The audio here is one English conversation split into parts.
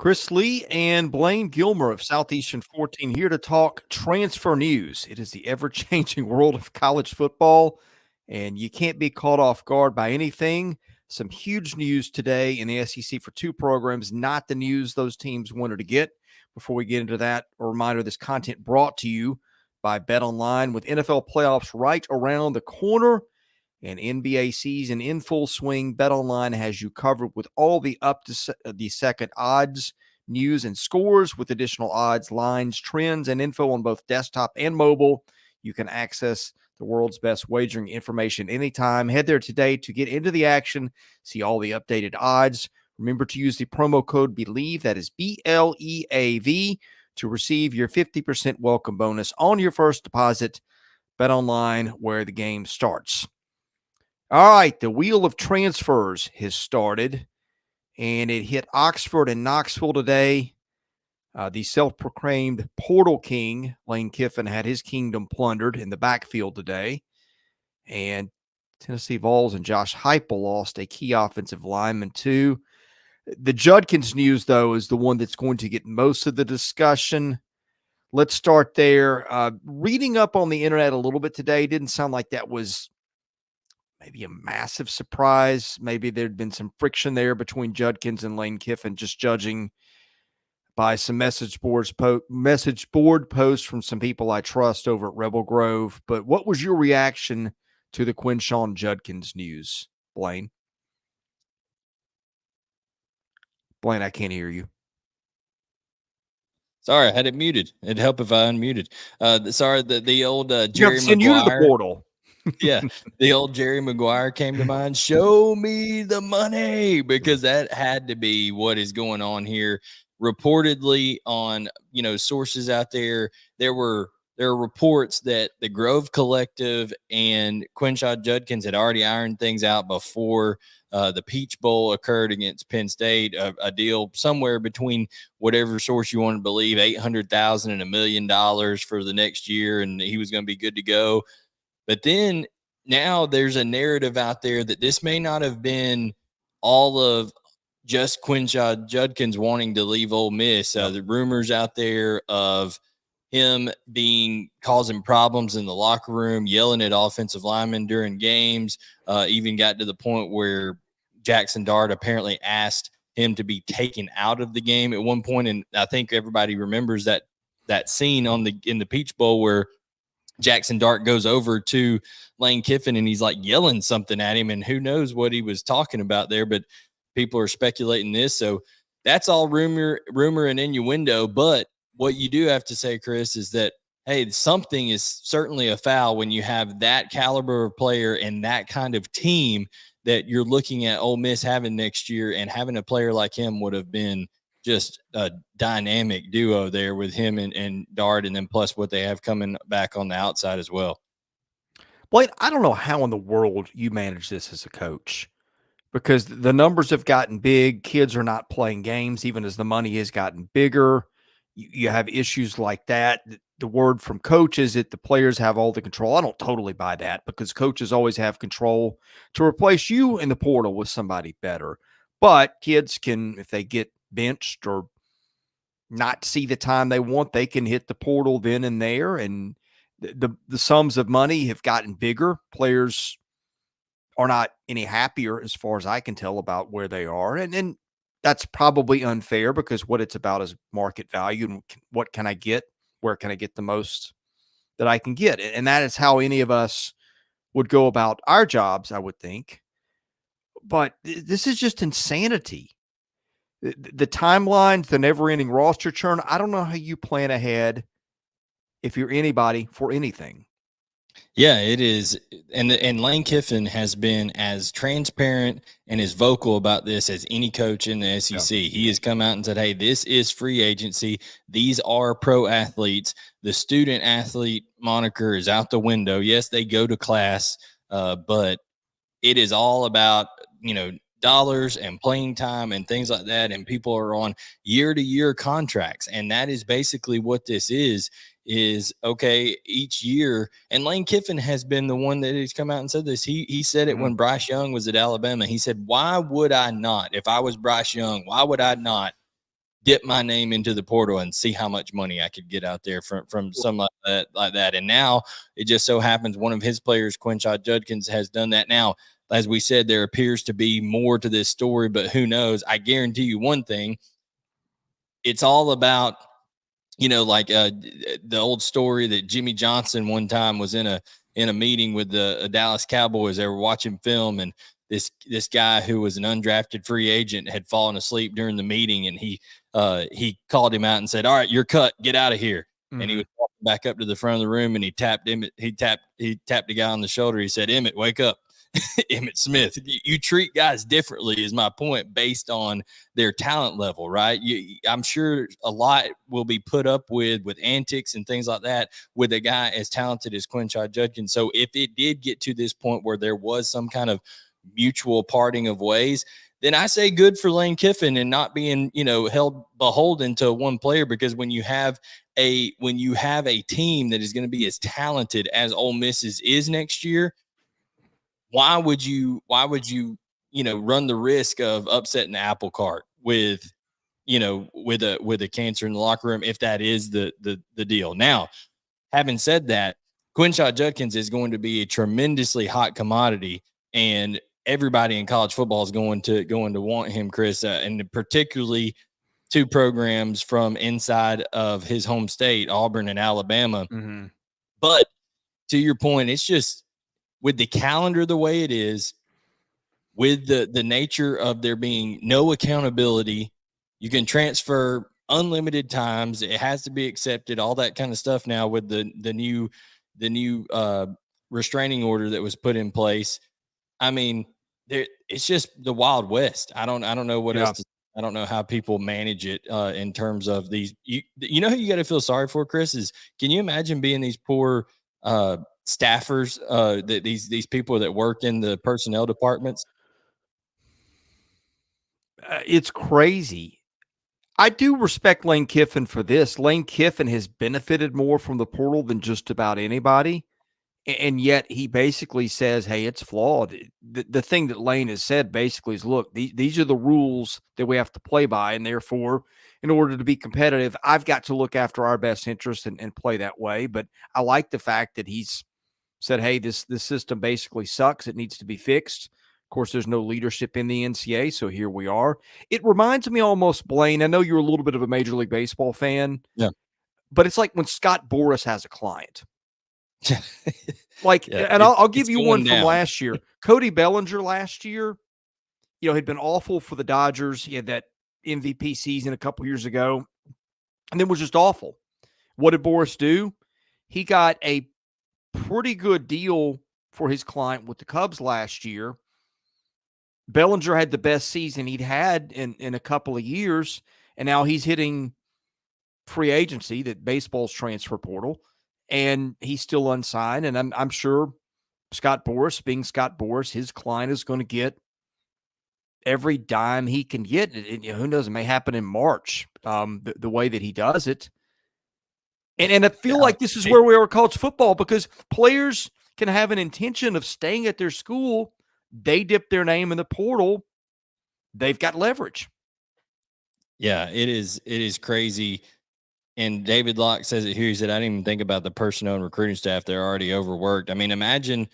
Chris Lee and Blayne Gilmer of Southeastern 14 here to talk transfer news. It is the ever-changing world of college football, and you can't be caught off guard by anything. Some huge news today in the SEC for two programs, not the news those teams wanted to get. Before we get into that, a reminder, this content brought to you by BetOnline. With NFL playoffs right around the corner and NBA season in full swing, BetOnline has you covered with all the up-to-the-second odds, news, and scores with additional odds, lines, trends, and info on both desktop and mobile. You can access the world's best wagering information anytime. Head there today to get into the action, see all the updated odds. Remember to use the promo code BELIEVE, that is BLEAV, to receive your 50% welcome bonus on your first deposit. BetOnline, where the game starts. All right, the wheel of transfers has started, and it hit Oxford and Knoxville today. The self-proclaimed portal king, Lane Kiffin, had his kingdom plundered in the backfield today. And Tennessee Vols and Josh Heupel lost a key offensive lineman too. The Judkins news, though, is the one that's going to get most of the discussion. Let's start there. Reading up on the internet a little bit today, didn't sound like that was maybe a massive surprise. Maybe there'd been some friction there between Judkins and Lane Kiffin, just judging by some message board posts from some people I trust over at Rebel Grove. But what was your reaction to the Quinshon Judkins news, Blayne? Blayne, I can't hear you. Sorry, I had it muted. It'd help if I unmuted. Sorry, the old Jerry Send you to the portal. Yeah, the old Jerry Maguire came to mind. Show me the money, because that had to be what is going on here. Reportedly, on sources out there, there are reports that the Grove Collective and Quinshon Judkins had already ironed things out before the Peach Bowl occurred against Penn State. A deal somewhere between whatever source you want to believe, $800,000 and $1 million for the next year, and he was going to be good to go. But then now there's a narrative out there that this may not have been all of just Quinshon Judkins wanting to leave Ole Miss. The rumors out there of him causing problems in the locker room, yelling at offensive linemen during games, even got to the point where Jackson Dart apparently asked him to be taken out of the game at one point. And I think everybody remembers that scene in the Peach Bowl where Jackson Dart goes over to Lane Kiffin and he's like yelling something at him, and who knows what he was talking about there, but people are speculating this. So that's all rumor and innuendo. But what you do have to say, Chris, is that, hey, something is certainly a foul when you have that caliber of player and that kind of team that you're looking at Ole Miss having next year, and having a player like him would have been just a dynamic duo there with him and Dart, and then plus what they have coming back on the outside as well. Blayne, I don't know how in the world you manage this as a coach, because the numbers have gotten big. Kids are not playing games, even as the money has gotten bigger. You have issues like that. The word from coach is that the players have all the control. I don't totally buy that, because coaches always have control to replace you in the portal with somebody better. But kids can, if they get benched or not see the time they want, they can hit the portal then and there. And the sums of money have gotten bigger. Players are not any happier, as far as I can tell, about where they are. And that's probably unfair, because what it's about is market value and what can I get? Where can I get the most that I can get? And that is how any of us would go about our jobs, I would think. But this is just insanity. The timelines, the never-ending roster churn. I don't know how you plan ahead, if you're anybody, for anything. Yeah, it is. And Lane Kiffin has been as transparent and as vocal about this as any coach in the SEC. Yeah. He has come out and said, hey, this is free agency. These are pro athletes. The student athlete moniker is out the window. Yes, they go to class, but it is all about, dollars and playing time and things like that. And people are on year-to-year contracts. And that is basically what this is okay, each year. And Lane Kiffin has been the one that has come out and said this. He said it when Bryce Young was at Alabama. He said, why would I not, if I was Bryce Young, why would I not dip my name into the portal and see how much money I could get out there from something like that. And now it just so happens one of his players, Quinshon Judkins, has done that. Now, as we said, there appears to be more to this story, but who knows? I guarantee you one thing. It's all about, like the old story that Jimmy Johnson one time was in a meeting with the Dallas Cowboys. They were watching film, and this guy who was an undrafted free agent had fallen asleep during the meeting, and he called him out and said, "All right, you're cut. Get out of here." Mm-hmm. And he was walking back up to the front of the room, and he tapped the guy on the shoulder. He said, "Emmett, wake up." Emmitt Smith. You treat guys differently is my point, based on their talent level, right? I'm sure a lot will be put up with antics and things like that with a guy as talented as Quinshon Judkins. So if it did get to this point where there was some kind of mutual parting of ways, then I say good for Lane Kiffin and not being, held beholden to one player, because when you have a team that is going to be as talented as Ole Miss's is next year, why would you run the risk of upsetting the apple cart with a cancer in the locker room, if that is the deal? Now, having said that, Quinshon Judkins is going to be a tremendously hot commodity, and everybody in college football is going to want him, Chris, and particularly two programs from inside of his home state, Auburn and Alabama. Mm-hmm. But to your point, it's just, with the calendar the way it is, with the nature of there being no accountability, you can transfer unlimited times. It has to be accepted, all that kind of stuff now with the new restraining order that was put in place. I mean, it's just the Wild West. I don't know what else to, I don't know how people manage it in terms of these. You know who you got to feel sorry for, Chris, is, can you imagine being these poor staffers, these people that work in the personnel departments? It's crazy. I do respect Lane Kiffin for this. Lane Kiffin has benefited more from the portal than just about anybody, and yet he basically says, hey, it's flawed. The thing that Lane has said basically is, look, these are the rules that we have to play by, and therefore, in order to be competitive, I've got to look after our best interests and play that way. But I like the fact that he's said, hey, this system basically sucks. It needs to be fixed. Of course, there's no leadership in the NCAA, so here we are. It reminds me almost, Blayne, I know you're a little bit of a Major League Baseball fan. Yeah. But it's like when Scott Boras has a client. And I'll give you one from last year. Cody Bellinger last year, had been awful for the Dodgers. He had that MVP season a couple years ago, and then was just awful. What did Boras do? He got a pretty good deal for his client with the Cubs last year. Bellinger had the best season he'd had in a couple of years, and now he's hitting free agency, that baseball's transfer portal, and he's still unsigned. And I'm sure Scott Boras, being Scott Boras, his client is going to get every dime he can get. And who knows, it may happen in March, the way that he does it. And I feel like this is where we are with college football, because players can have an intention of staying at their school. They dip their name in the portal. They've got leverage. Yeah, it is crazy. And David Locke says it here. He said, I didn't even think about the personnel and recruiting staff. They're already overworked. I mean, imagine,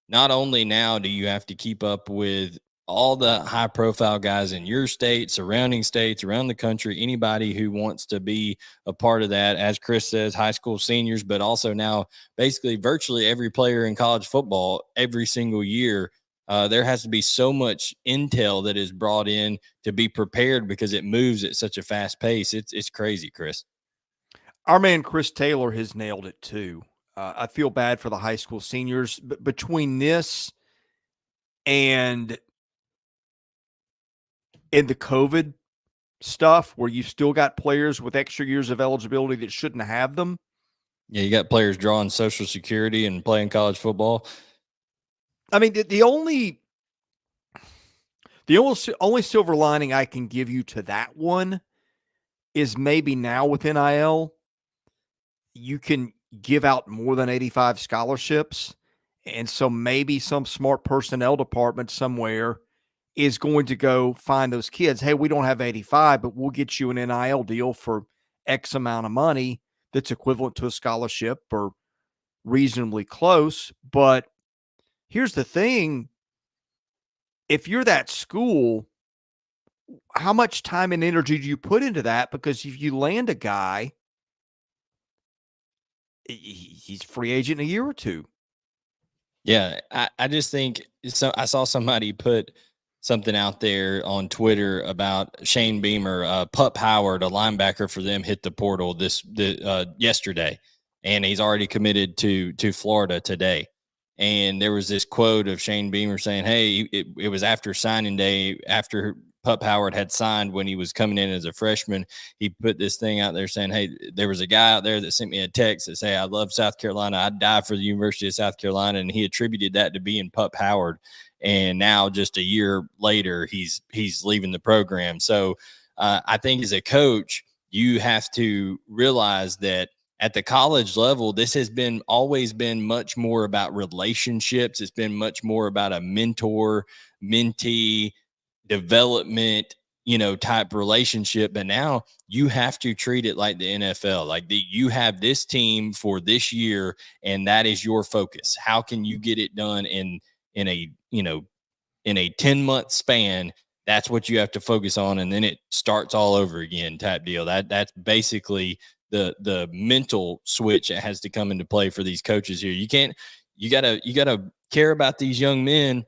not only now do you have to keep up with all the high profile guys in your state, surrounding states, around the country, anybody who wants to be a part of that, as Chris says, high school seniors, but also now basically virtually every player in college football every single year. There has to be so much intel that is brought in to be prepared, because it moves at such a fast pace. It's crazy, Chris. Our man Chris Taylor has nailed it too. I feel bad for the high school seniors, but between this and the COVID stuff, where you've still got players with extra years of eligibility that shouldn't have them. Yeah, you got players drawing Social Security and playing college football. I mean, the only silver lining I can give you to that one is maybe now with NIL, you can give out more than 85 scholarships. And so maybe some smart personnel department somewhere is going to go find those kids. Hey, we don't have 85, but we'll get you an NIL deal for X amount of money that's equivalent to a scholarship or reasonably close. But here's the thing. If you're that school, how much time and energy do you put into that? Because if you land a guy, he's free agent in a year or two. Yeah, I just think so. I saw somebody put something out there on Twitter about Shane Beamer, Pup Howard, a linebacker for them, hit the portal yesterday, and he's already committed to Florida today. And there was this quote of Shane Beamer saying, "Hey, it was after signing day, after Pup Howard had signed when he was coming in as a freshman. He put this thing out there saying, hey, there was a guy out there that sent me a text that say, I love South Carolina. I'd die for the University of South Carolina." And he attributed that to being Pup Howard. And now just a year later, he's leaving the program. So I think as a coach, you have to realize that at the college level, this has always been much more about relationships. It's been much more about a mentor, mentee, development, type relationship. But now you have to treat it like the NFL. Like you have this team for this year, and that is your focus. How can you get it done in a 10-month span? That's what you have to focus on, and then it starts all over again type deal. That's basically the mental switch that has to come into play for these coaches here. You gotta care about these young men.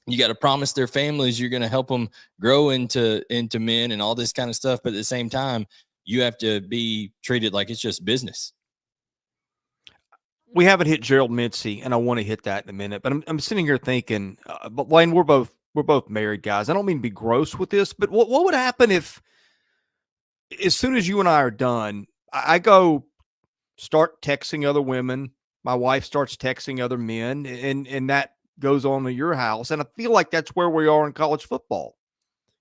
You got to promise their families you're going to help them grow into men and all this kind of stuff. But at the same time, you have to be treated like it's just business. We haven't hit Gerald Mincey, and I want to hit that in a minute. But I'm sitting here thinking, but Blaine, we're both married guys. I don't mean to be gross with this, but what would happen if, as soon as you and I are done, I go start texting other women, my wife starts texting other men, and that goes on to your house. And I feel like that's where we are in college football.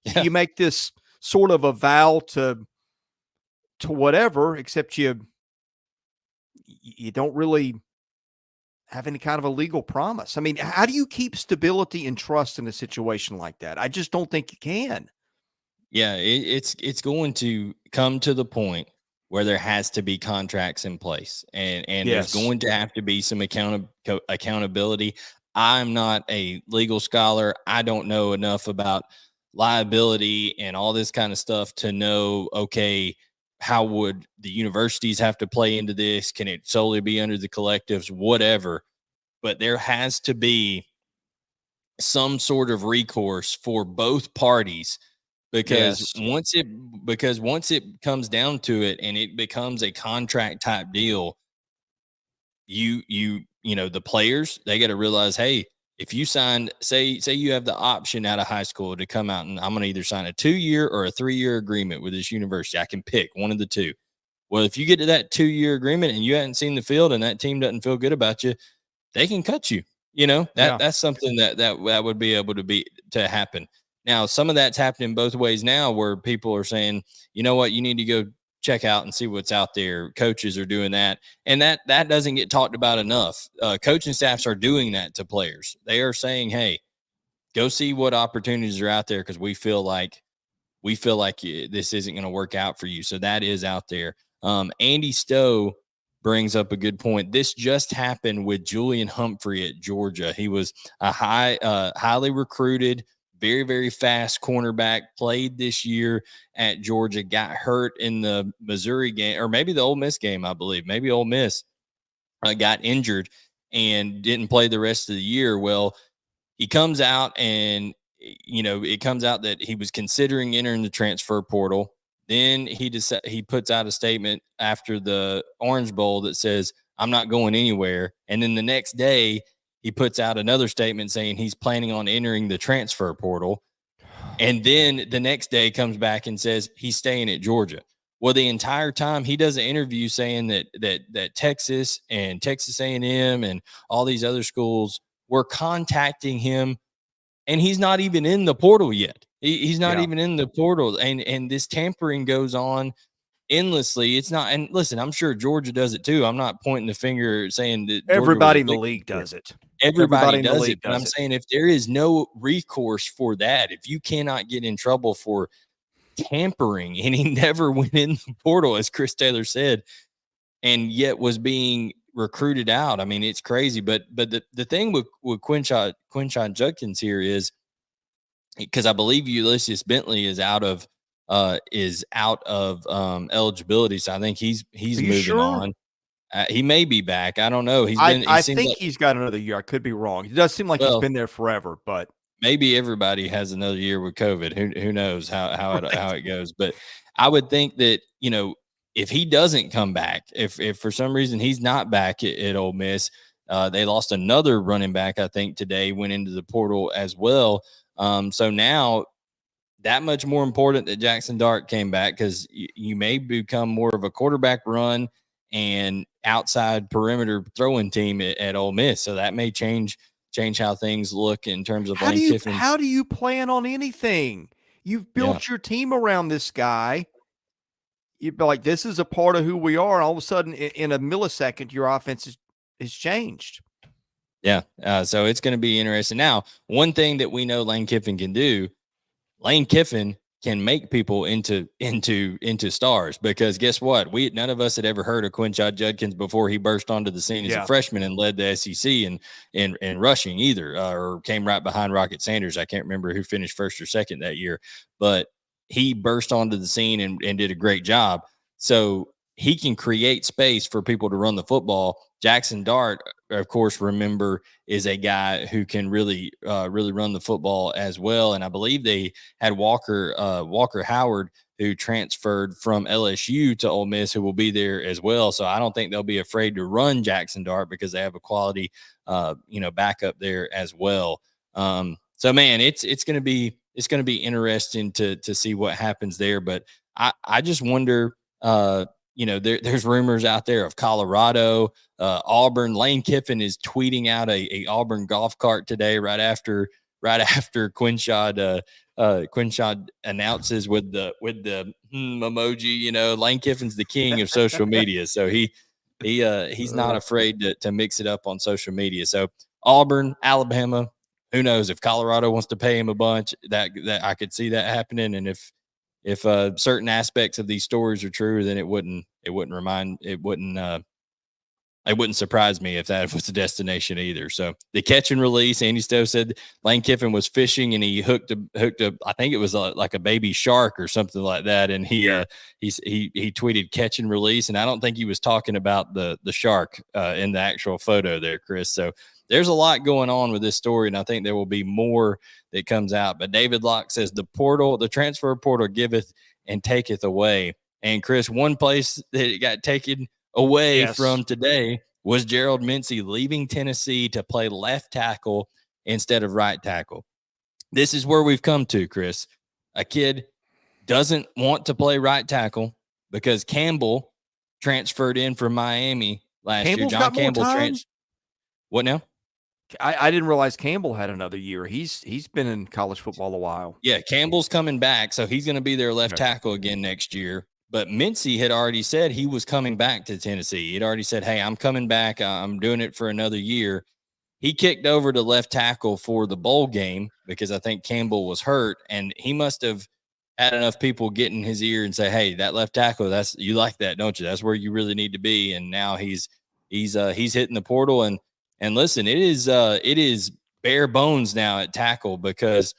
Yeah. You make this sort of a vow to whatever, except you don't really have any kind of a legal promise. I mean, how do you keep stability and trust in a situation like that? I just don't think you can. Yeah, it's going to come to the point where there has to be contracts in place, and there's Yes. going to have to be some accountability. I'm not a legal scholar. I don't know enough about liability and all this kind of stuff to know, okay, how would the universities have to play into this? Can it solely be under the collectives? Whatever. But there has to be some sort of recourse for both parties, because Yes. once it comes down to it and it becomes a contract type deal, the players, they got to realize, hey, if you signed, say you have the option out of high school to come out and I'm going to either sign a 2-year or a 3-year agreement with this university. I can pick one of the two. Well, if you get to that 2-year agreement and you hadn't seen the field and that team doesn't feel good about you, they can cut you. That's something that would be able to happen. Now, some of that's happening both ways now, where people are saying, you know what, you need to go check out and see what's out there. Coaches are doing that. And that doesn't get talked about enough. Coaching staffs are doing that to players. They are saying, hey, go see what opportunities are out there, because we feel like this isn't going to work out for you. So that is out there. Andy Stowe brings up a good point. This just happened with Julian Humphrey at Georgia. He was a highly recruited, very, very fast cornerback, played this year at Georgia, got hurt in the Missouri game, or maybe the Ole Miss game, I believe. Maybe Ole Miss got injured and didn't play the rest of the year. Well, he comes out and, it comes out that he was considering entering the transfer portal. Then he puts out a statement after the Orange Bowl that says, I'm not going anywhere. And then the next day, he puts out another statement saying he's planning on entering the transfer portal. And then the next day comes back and says he's staying at Georgia. Well, the entire time he does an interview saying that Texas and Texas A&M and all these other schools were contacting him, and he's not even in the portal yet. He's not even in the portal. And this tampering goes on endlessly. It's not, and listen, I'm sure Georgia does it too. I'm not pointing the finger saying that Georgia Everybody was in the league does it. Everybody in the does league it. But I'm does it. saying if there is no recourse for that, if you cannot get in trouble for tampering, and he never went in the portal, as Chris Taylor said, and yet was being recruited out. I mean, it's crazy. But the thing with Quinshon Judkins here is, because I believe Ulysses Bentley is out of eligibility. So I think he's Are you moving sure? on. He may be back. I don't know. He I seems think like, he's got another year. I could be wrong. It does seem like he's well, been there forever, but maybe everybody has another year with COVID. Who knows how right. it goes? But I would think that, if he doesn't come back, if for some reason he's not back at Ole Miss, they lost another running back, I think today, went into the portal as well. So now that much more important that Jackson Dart came back, because you may become more of a quarterback run and outside perimeter throwing team at Ole Miss. So that may change how things look in terms of Lane Kiffin's. How do you plan on anything? You've Yeah. built your team around this guy. You'd be like, this is a part of who we are. And all of a sudden, in a millisecond, your offense is changed. Yeah. So it's going to be interesting. Now, one thing that we know Lane Kiffin can do, Lane Kiffin can make people into stars, because guess what? None of us had ever heard of Quinshon Judkins before he burst onto the scene as a freshman and led the SEC in rushing either, or came right behind Rocket Sanders. I can't remember who finished first or second that year, but he burst onto the scene and did a great job. So he can create space for people to run the football. Jackson Dart, of course, remember, is a guy who can really run the football as well. And I believe they had Walker Howard, who transferred from LSU to Ole Miss, who will be there as well. So I don't think they'll be afraid to run Jackson Dart, because they have a quality, backup there as well. So man, it's going to be interesting to see what happens there. But I just wonder, there's rumors out there of Colorado, Auburn. Lane Kiffin is tweeting out a Auburn golf cart today, right after Quinshon announces with the emoji. Lane Kiffin's the king of social media, so he's not afraid to mix it up on social media. So Auburn, Alabama, who knows if Colorado wants to pay him a bunch, that I could see that happening. And if certain aspects of these stories are true, then it wouldn't surprise me if that was the destination either. So the catch and release, Andy Stowe said Lane Kiffin was fishing and he hooked a I think it was like a baby shark or something like that. And he tweeted catch and release. And I don't think he was talking about the shark in the actual photo there, Chris. So there's a lot going on with this story, and I think there will be more that comes out. But David Locke says the transfer portal giveth and taketh away. And Chris, one place that it got taken away from today was Gerald Mincey leaving Tennessee to play left tackle instead of right tackle. This is where we've come to, Chris. A kid doesn't want to play right tackle because Campbell transferred in from Miami last year. John Campbell What now? I didn't realize Campbell had another year. He's been in college football a while. Yeah, Campbell's coming back, so he's going to be their left tackle again next year. But Mincey had already said he was coming back to Tennessee. He'd already said, hey, I'm coming back. I'm doing it for another year. He kicked over to left tackle for the bowl game because I think Campbell was hurt, and he must have had enough people get in his ear and say, hey, that left tackle, you like that, don't you? That's where you really need to be. And now he's hitting the portal. And listen, it is bare bones now at tackle, because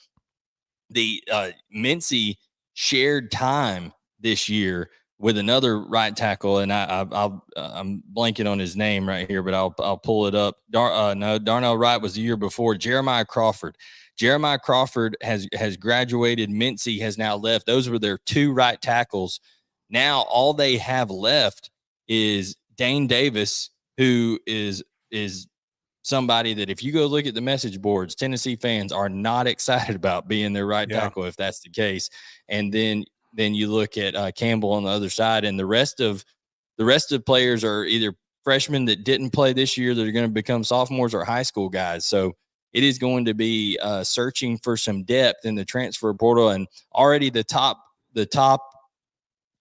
the Mincey shared time this year with another right tackle, and I'm blanking on his name right here, but I'll pull it up. Darnell Wright was the year before. Jeremiah Crawford has graduated. Mincey has now left. Those were their two right tackles. Now all they have left is Dane Davis, who is somebody that if you go look at the message boards, Tennessee fans are not excited about being their right tackle if that's the case. And then you look at Campbell on the other side, and the rest of players are either freshmen that didn't play this year that are going to become sophomores, or high school guys. So it is going to be searching for some depth in the transfer portal, and already the top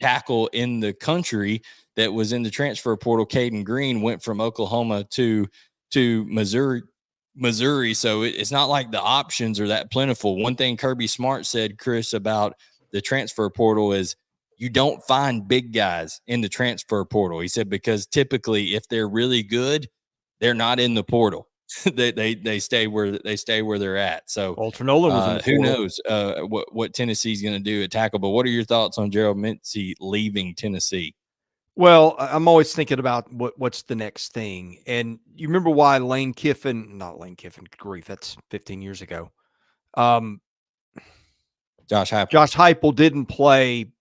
tackle in the country that was in the transfer portal. Caden Green went from Oklahoma to Missouri. So it's not like the options are that plentiful. One thing Kirby Smart said, Chris, about the transfer portal is you don't find big guys in the transfer portal. He said, because typically if they're really good, they're not in the portal. they stay where they're at. So Walter Nolan was in the who portal. knows what Tennessee's going to do at tackle. But what are your thoughts on Gerald Mincey leaving Tennessee? Well, I'm always thinking about what's the next thing. And you remember why not Lane Kiffin, good grief, that's 15 years ago. Josh Heupel didn't play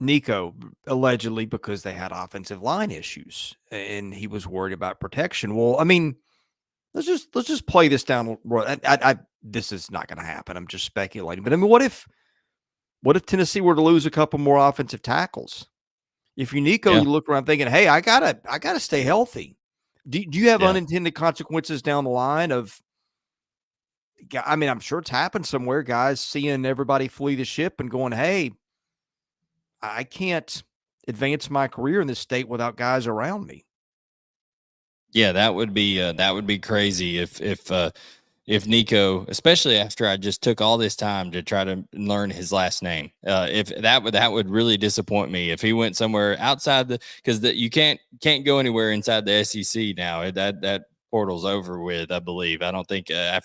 Nico, allegedly because they had offensive line issues and he was worried about protection. Well, I mean, let's just play this down. This is not going to happen. I'm just speculating. But I mean, what if Tennessee were to lose a couple more offensive tackles? If you're Nico, you look around thinking, hey, I gotta stay healthy. Do you have unintended consequences down the line of, I mean, I'm sure it's happened somewhere, guys seeing everybody flee the ship and going, hey, I can't advance my career in this state without guys around me. Yeah, that would be crazy if Nico, especially after I just took all this time to try to learn his last name, if that would really disappoint me if he went somewhere outside because you can't go anywhere inside the SEC now. That portal's over with, I believe. I don't think I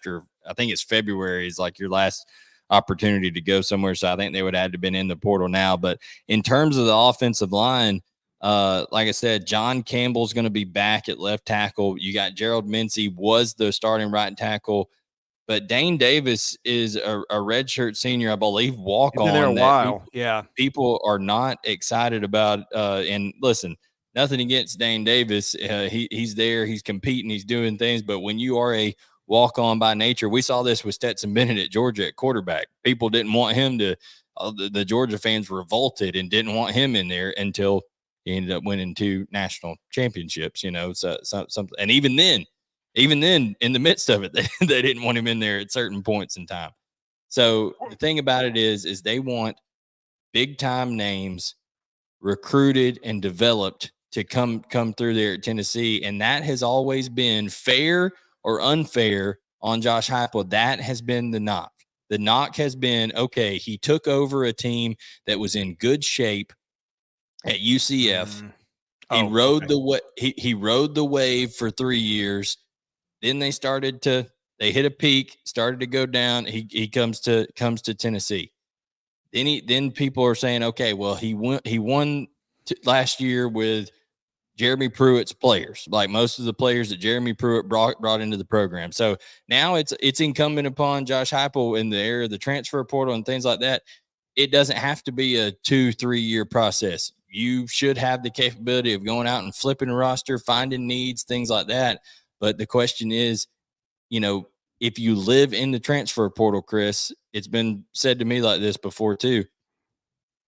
think it's February is like your last opportunity to go somewhere. So I think they would have to been in the portal now. But in terms of the offensive line, like I said, John Campbell's going to be back at left tackle. You got Gerald Mincey was the starting right tackle, but Dane Davis is a redshirt senior, I believe, walk on. Been there a while. People are not excited about. And listen, nothing against Dane Davis. He's there, he's competing, he's doing things. But when you are a walk on by nature, we saw this with Stetson Bennett at Georgia at quarterback. People didn't want him to. The Georgia fans revolted and didn't want him in there until he ended up winning 2 national championships, so something. And even then, in the midst of it, they didn't want him in there at certain points in time. So the thing about it is they want big time names recruited and developed to come through there at Tennessee. And that has always been fair or unfair on Josh Heupel. That has been the knock. The knock has been, okay, he took over a team that was in good shape at UCF. He rode the wave for 3 years. Then they hit a peak, started to go down. He comes to Tennessee. Then people are saying, okay, well, he won last year with Jeremy Pruitt's players, like most of the players that Jeremy Pruitt brought into the program. So now it's incumbent upon Josh Heupel in the era of the transfer portal and things like that. It doesn't have to be a 2-3 year process. You should have the capability of going out and flipping a roster, finding needs, things like that. But the question is, if you live in the transfer portal, Chris, it's been said to me like this before too.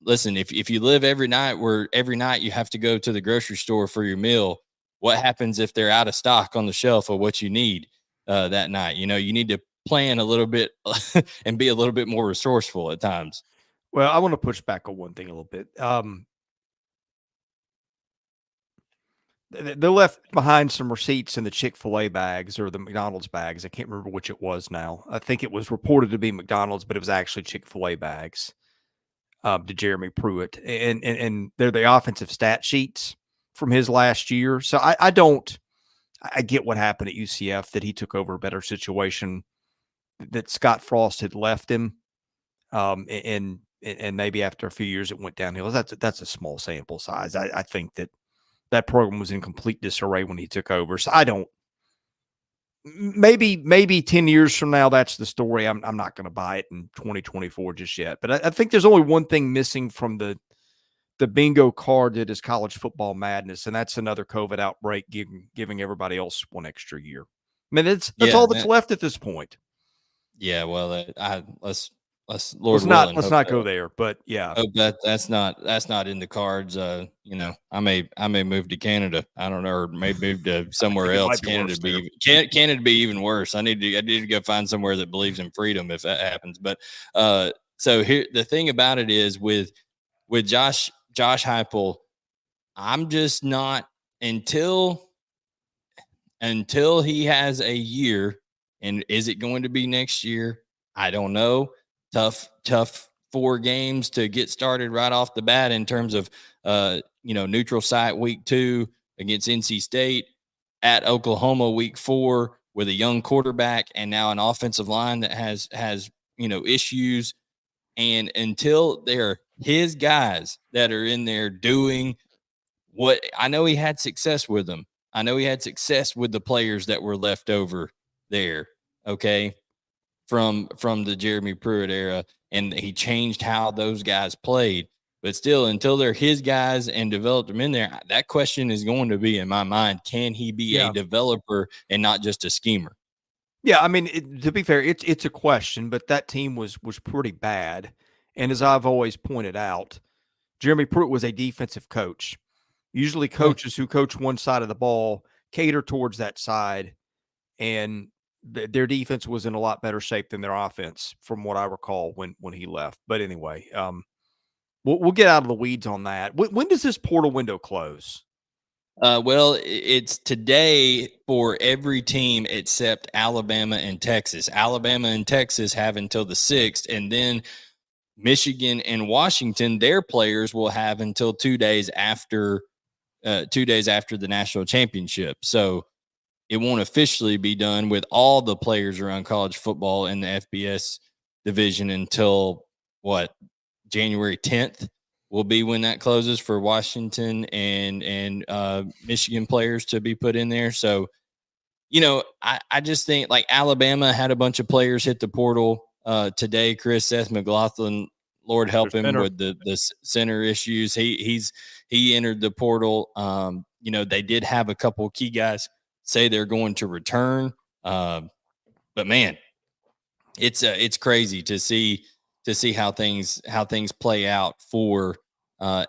Listen, if you live every night where every night you have to go to the grocery store for your meal, what happens if they're out of stock on the shelf of what you need that night? You need to plan a little bit and be a little bit more resourceful at times. Well, I want to push back on one thing a little bit. They left behind some receipts in the Chick-fil-A bags or the McDonald's bags. I can't remember which it was now. I think it was reported to be McDonald's, but it was actually Chick-fil-A bags to Jeremy Pruitt. And they're the offensive stat sheets from his last year. So I get what happened at UCF, that he took over a better situation, that Scott Frost had left him. And maybe after a few years it went downhill. That's a small sample size. I think that program was in complete disarray when he took over. So maybe 10 years from now, that's the story. I'm not going to buy it in 2024 just yet. But I think there's only one thing missing from the bingo card that is college football madness, and that's another COVID outbreak giving everybody else one extra year. I mean, that's all that's left at this point. Yeah, well, let's not go there, but yeah. Hope that's not in the cards. I may move to Canada. I don't know, or maybe move to somewhere else. Canada be even worse. I need to go find somewhere that believes in freedom if that happens. But so here, the thing about it is with with Josh Heupel, I'm just not until he has a year. And is it going to be next year? I don't know. Tough 4 games to get started right off the bat in terms of neutral site week 2 against NC State, at Oklahoma week 4 with a young quarterback, and now an offensive line that has issues. And until they're his guys that are in there doing what, I know he had success with them. I know he had success with the players that were left over there, okay, from the Jeremy Pruitt era, and he changed how those guys played. But still, until they're his guys and developed them in there, that question is going to be in my mind: can he be a developer and not just a schemer? Yeah, I mean, to be fair, it's a question, but that team was pretty bad. And as I've always pointed out, Jeremy Pruitt was a defensive coach. Usually coaches who coach one side of the ball cater towards that side, and their defense was in a lot better shape than their offense, from what I recall when he left. But anyway, we'll get out of the weeds on that. When does this portal window close? Well, it's today for every team except Alabama and Texas. Alabama and Texas have until the 6th, and then Michigan and Washington, their players will have until 2 days after the national championship. So it won't officially be done with all the players around college football in the FBS division until January 10th will be when that closes for Washington and Michigan players to be put in there. So, I just think, like, Alabama had a bunch of players hit the portal today. Chris, Seth McLaughlin, Lord help him with the center issues. He entered the portal. They did have a couple key guys say they're going to return. But man, it's crazy to see how things play out for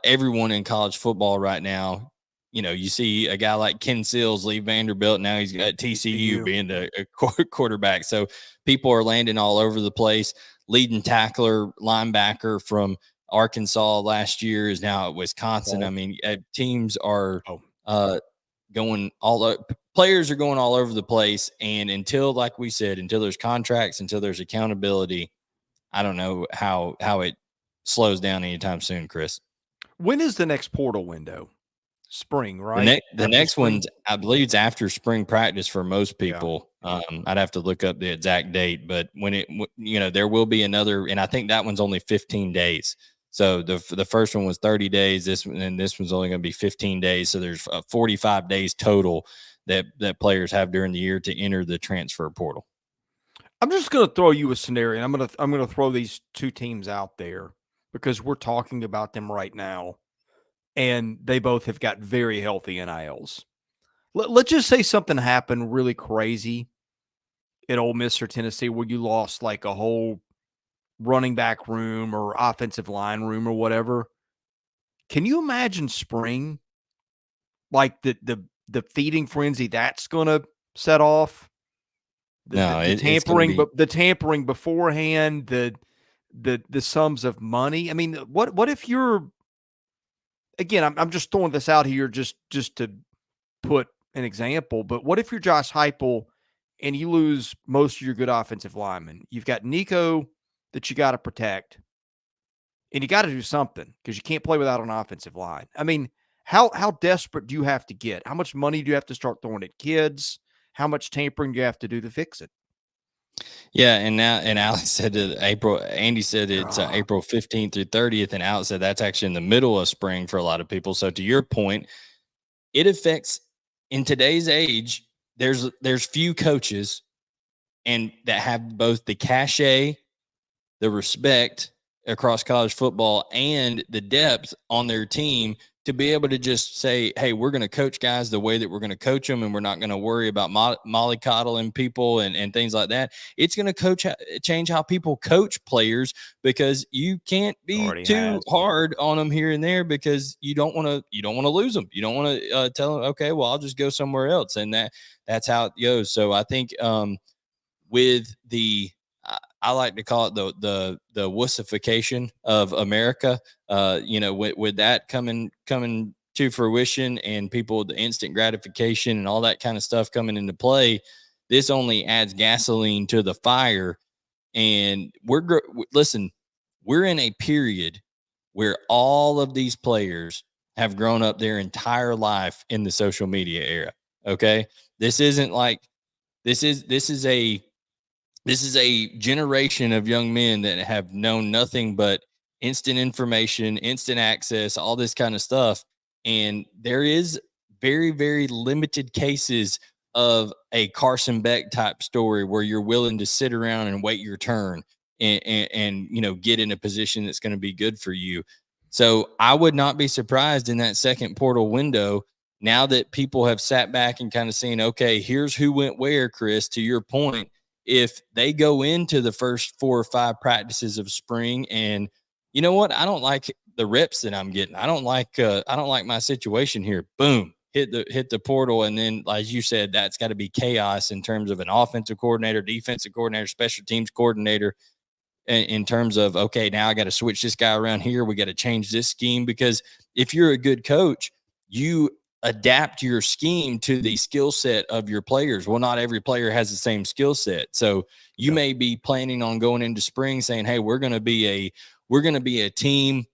everyone in college football right now. You see a guy like Ken Seals leave Vanderbilt. Now he's got TCU being a quarterback. So people are landing all over the place. Leading tackler, linebacker from Arkansas last year is now at Wisconsin. I mean, teams are going players are going all over the place. And until, like we said, until there's contracts, until there's accountability, I don't know how it slows down anytime soon, Chris. When is the next portal window? Spring, right? The next one's, I believe, it's after spring practice for most people. Yeah. I'd have to look up the exact date, but when there will be another, and I think that one's only 15 days. So the first one was 30 days. This one's only going to be 15 days. So there's 45 days total that players have during the year to enter the transfer portal. I'm just going to throw you a scenario, and I'm going to throw these two teams out there because we're talking about them right now, and they both have got very healthy NILs. Let's just say something happened really crazy at Ole Miss or Tennessee where you lost like a whole running back room or offensive line room or whatever. Can you imagine spring? Like the feeding frenzy that's going to set off? The tampering, but the tampering beforehand, the sums of money. I mean, what if you're, again, I'm just throwing this out here just to put an example, but what if you're Josh Heupel and you lose most of your good offensive linemen? You've got Nico that you got to protect, and you got to do something because you can't play without an offensive line. I mean, how desperate do you have to get? How much money do you have to start throwing at kids? How much tampering do you have to do to fix it? Yeah, and Alex said Andy said it's April 15th through 30th, and Alex said that's actually in the middle of spring for a lot of people. So to your point, it affects, in today's age, there's few coaches and that have both the cachet, the respect across college football, and the depth on their team to be able to just say, hey, we're going to coach guys the way that we're going to coach them, and we're not going to worry about mollycoddling people and things like that. It's going to change how people coach players, because you can't be too hard on them here and there, because you don't want to lose them. You don't want to tell them, okay, well, I'll just go somewhere else. And that's how it goes. So I think with the I like to call it the wussification of America. With that coming to fruition, and people, the instant gratification and all that kind of stuff coming into play, this only adds gasoline to the fire. And listen, we're in a period where all of these players have grown up their entire life in the social media era. Okay. This isn't like this is a generation of young men that have known nothing but instant information, instant access, all this kind of stuff. And there is very, very limited cases of a Carson Beck type story where you're willing to sit around and wait your turn and get in a position that's going to be good for you. So I would not be surprised in that second portal window, now that people have sat back and kind of seen, okay, here's who went where, Chris, to your point. If they go into the first 4 or 5 practices of spring and, you know what, I don't like the reps that I'm getting, I don't like my situation here, boom, hit the portal. And then, as you said, that's got to be chaos in terms of an offensive coordinator, defensive coordinator, special teams coordinator, in terms of, okay, now I got to switch this guy around here, we got to change this scheme. Because if you're a good coach, you adapt your scheme to the skill set of your players. Well, not every player has the same skill set. So you may be planning on going into spring saying, hey, we're going to be a team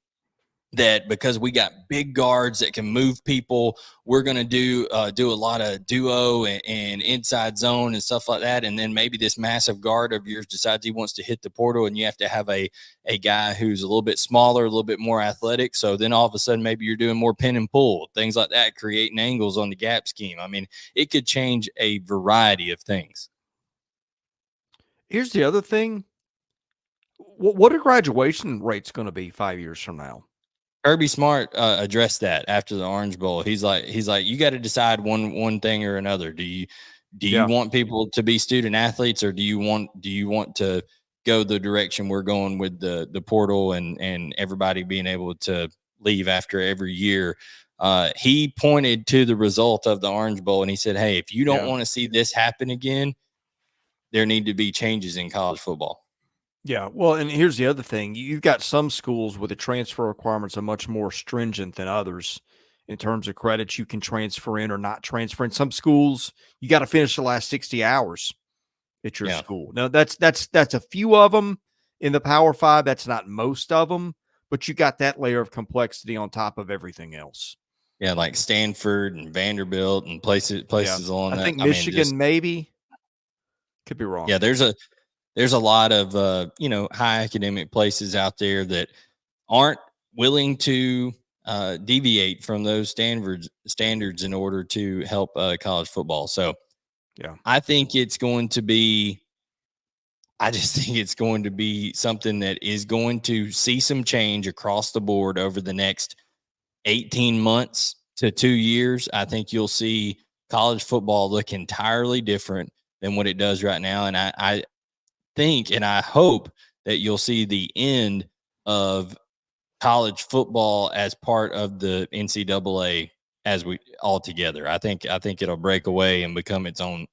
that, because we got big guards that can move people, we're going to do a lot of duo and inside zone and stuff like that. And then maybe this massive guard of yours decides he wants to hit the portal, and you have to have a guy who's a little bit smaller, a little bit more athletic. So then all of a sudden, maybe you're doing more pin and pull, things like that, creating angles on the gap scheme. I mean, it could change a variety of things. Here's the other thing. What are graduation rates going to be 5 years from now? Kirby Smart addressed that after the Orange Bowl. He's like, you got to decide one thing or another. Do you want people to be student athletes, or do you want to go the direction we're going with the portal and everybody being able to leave after every year? He pointed to the result of the Orange Bowl, and he said, hey, if you don't want to see this happen again, there need to be changes in college football. Yeah, well, and here's the other thing. You've got some schools where the transfer requirements are much more stringent than others in terms of credits you can transfer in or not transfer. In some schools, you got to finish the last 60 hours at your school. Now, that's a few of them in the Power 5. That's not most of them, but you got that layer of complexity on top of everything else. Yeah, like Stanford and Vanderbilt and places along that. I think Michigan maybe. Could be wrong. Yeah, there's a lot of high academic places out there that aren't willing to deviate from those standards in order to help college football. So yeah, I just think it's going to be something that is going to see some change across the board over the next 18 months to 2 years. I think you'll see college football look entirely different than what it does right now. And I think, and I hope, that you'll see the end of college football as part of the NCAA as we all together. I think it'll break away and become its own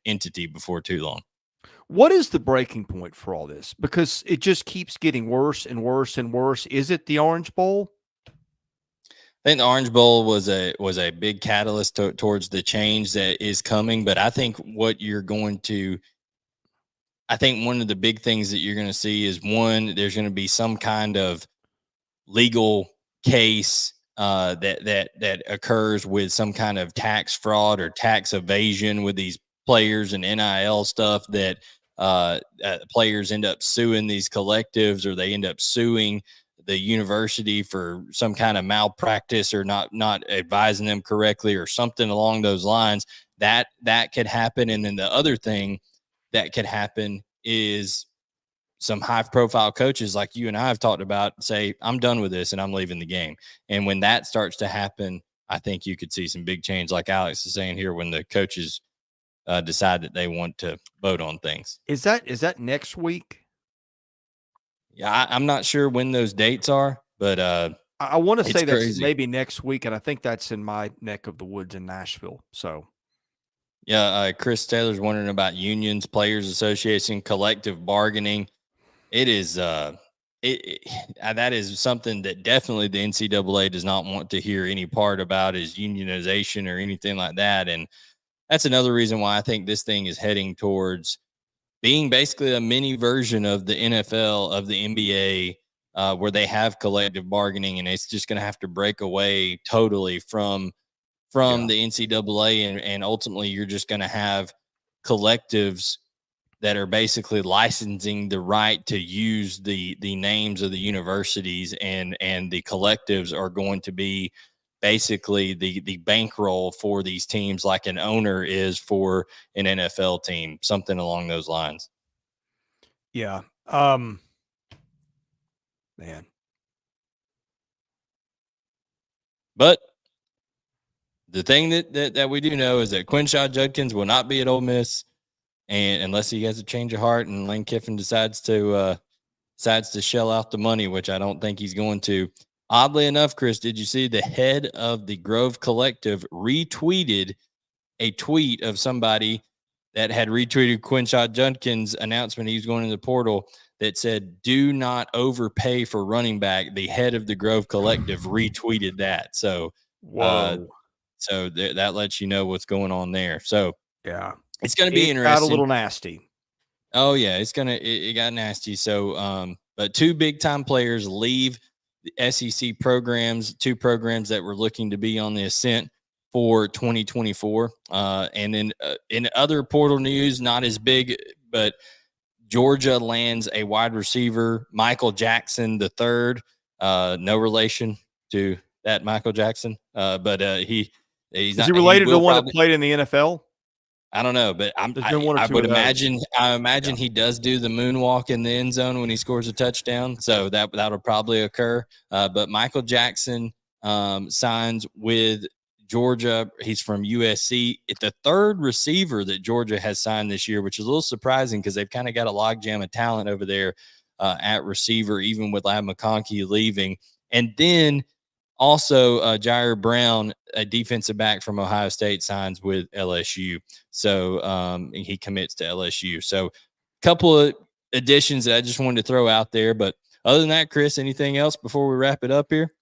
entity before too long. What is the breaking point for all this? Because it just keeps getting worse and worse and worse. Is it the Orange Bowl? I think the Orange Bowl was a big catalyst towards the change that is coming. But I think one of the big things that you're going to see is, one, there's going to be some kind of legal case that occurs with some kind of tax fraud or tax evasion with these players and NIL stuff, that players end up suing these collectives, or they end up suing the university for some kind of malpractice or not advising them correctly or something along those lines. That could happen. And then the other thing that could happen is some high profile coaches like you and I have talked about say, I'm done with this and I'm leaving the game. And when that starts to happen, I think you could see some big change, like Alex is saying here, when the coaches decide that they want to vote on things. Is that next week? Yeah, I'm not sure when those dates are, but I want to say that's crazy. maybe next week, and I think that's in my neck of the woods in Nashville. So Yeah, Chris Taylor's wondering about unions, players association, collective bargaining. It is that is something that definitely the NCAA does not want to hear any part about, is unionization or anything like that. And that's another reason why I think this thing is heading towards being basically a mini version of the NFL, of the NBA, where they have collective bargaining, and it's just going to have to break away totally from Yeah. the NCAA, and ultimately you're just going to have collectives that are basically licensing the right to use the names of the universities, and the collectives are going to be basically the bankroll for these teams, like an owner is for an NFL team, something along those lines. Yeah. Man. But the thing that we do know is that Quinshon Judkins will not be at Ole Miss, and unless he has a change of heart and Lane Kiffin decides to shell out the money, which I don't think he's going to. Oddly enough, Chris, did you see the head of the Grove Collective retweeted a tweet of somebody that had retweeted Quinshon Judkins' announcement he was going in the portal that said, "Do not overpay for running back." The head of the Grove Collective retweeted that. So, uh, Whoa. that lets you know what's going on there. So Yeah. it's going to be It got a interesting. little nasty. Oh yeah, it got nasty. So but two big time players leave the SEC programs, two programs that were looking to be on the ascent for 2024. And then in other portal news, not as big, but Georgia lands a wide receiver, Michael Jackson the third. No relation to that Michael Jackson, but he's Is he not. He related to the will one that probably. played in the NFL? I don't know, but There's been one or I two would of those. imagine Yeah. he does do the moonwalk in the end zone when he scores a touchdown, so that'll probably occur. But Michael Jackson signs with Georgia. He's from USC. It's the third receiver that Georgia has signed this year, which is a little surprising because they've kind of got a logjam of talent over there at receiver, even with Lab McConkey leaving. And then also, Jair Brown, a defensive back from Ohio State, signs with LSU. So he commits to LSU. So a couple of additions that I just wanted to throw out there. But other than that, Chris, anything else before we wrap it up here?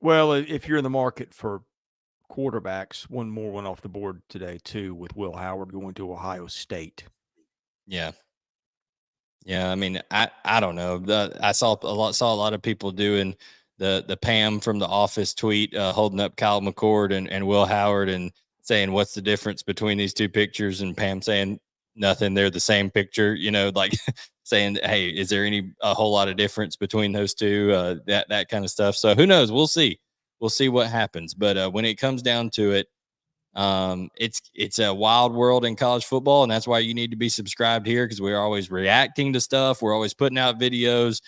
Well, if you're in the market for quarterbacks, one more went off the board today too, with Will Howard going to Ohio State. Yeah. Yeah, I mean, I don't know. I saw a lot of people doing the Pam from The Office tweet, holding up Kyle McCord and Will Howard and saying, "What's the difference between these two pictures?" And Pam saying, "Nothing. They're the same picture." You know, like saying, "Hey, is there a whole lot of difference between those two?" That kind of stuff. So who knows? We'll see. We'll see what happens. But when it comes down to it, it's a wild world in college football, and that's why you need to be subscribed here, because we're always reacting to stuff. We're always putting out videos.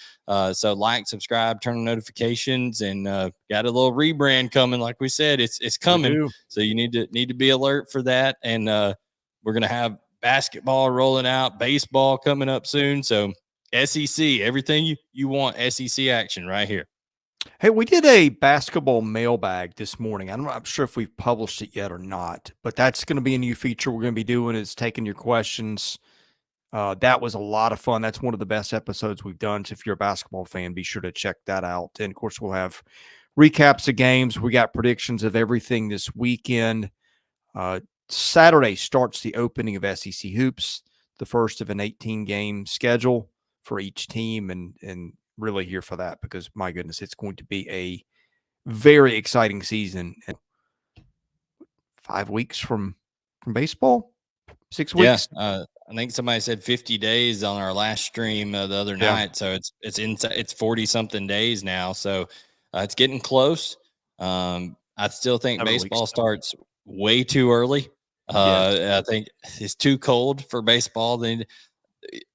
So like, subscribe, turn on notifications, and got a little rebrand coming. Like we said, it's coming. So you need to be alert for that. And we're gonna have basketball rolling out, baseball coming up soon. So SEC, everything you want SEC action right here. Hey, we did a basketball mailbag this morning. I'm not sure if we've published it yet or not, but that's going to be a new feature we're going to be doing, is taking your questions. That was a lot of fun. That's one of the best episodes we've done. So if you're a basketball fan, be sure to check that out. And of course, we'll have recaps of games. We got predictions of everything this weekend. Saturday starts the opening of SEC Hoops, the first of an 18-game schedule for each team, and really here for that, because my goodness, it's going to be a very exciting season. 5 weeks from baseball, 6 Yeah, weeks. I think somebody said 50 days on our last stream the other Yeah. night. So it's 40 something days now. So it's getting close. I still think 7 weeks. baseball starts way too early. Yes. I think it's too cold for baseball. Then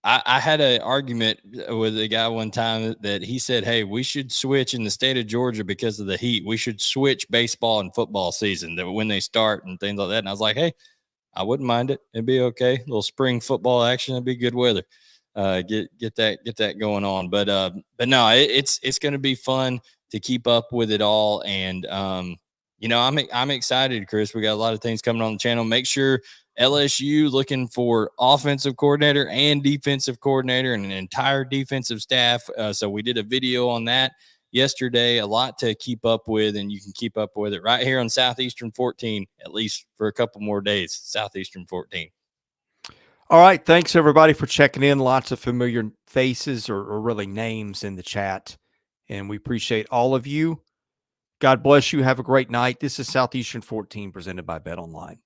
I had an argument with a guy one time that he said, "Hey, we should switch in the state of Georgia because of the heat. We should switch baseball and football season, that when they start and things like that." And I was like, "Hey, I wouldn't mind it. It'd be okay. A little spring football action. It'd be good weather. Get that going on." But no, it's going to be fun to keep up with it all. And I'm excited, Chris. We got a lot of things coming on the channel. Make sure LSU looking for offensive coordinator and defensive coordinator and an entire defensive staff. So we did a video on that yesterday. A lot to keep up with, and you can keep up with it right here on Southeastern 14, at least for a couple more days. Southeastern 14. All right. Thanks, everybody, for checking in. Lots of familiar faces or really names in the chat, and we appreciate all of you. God bless you. Have a great night. This is Southeastern 14 presented by Bet Online.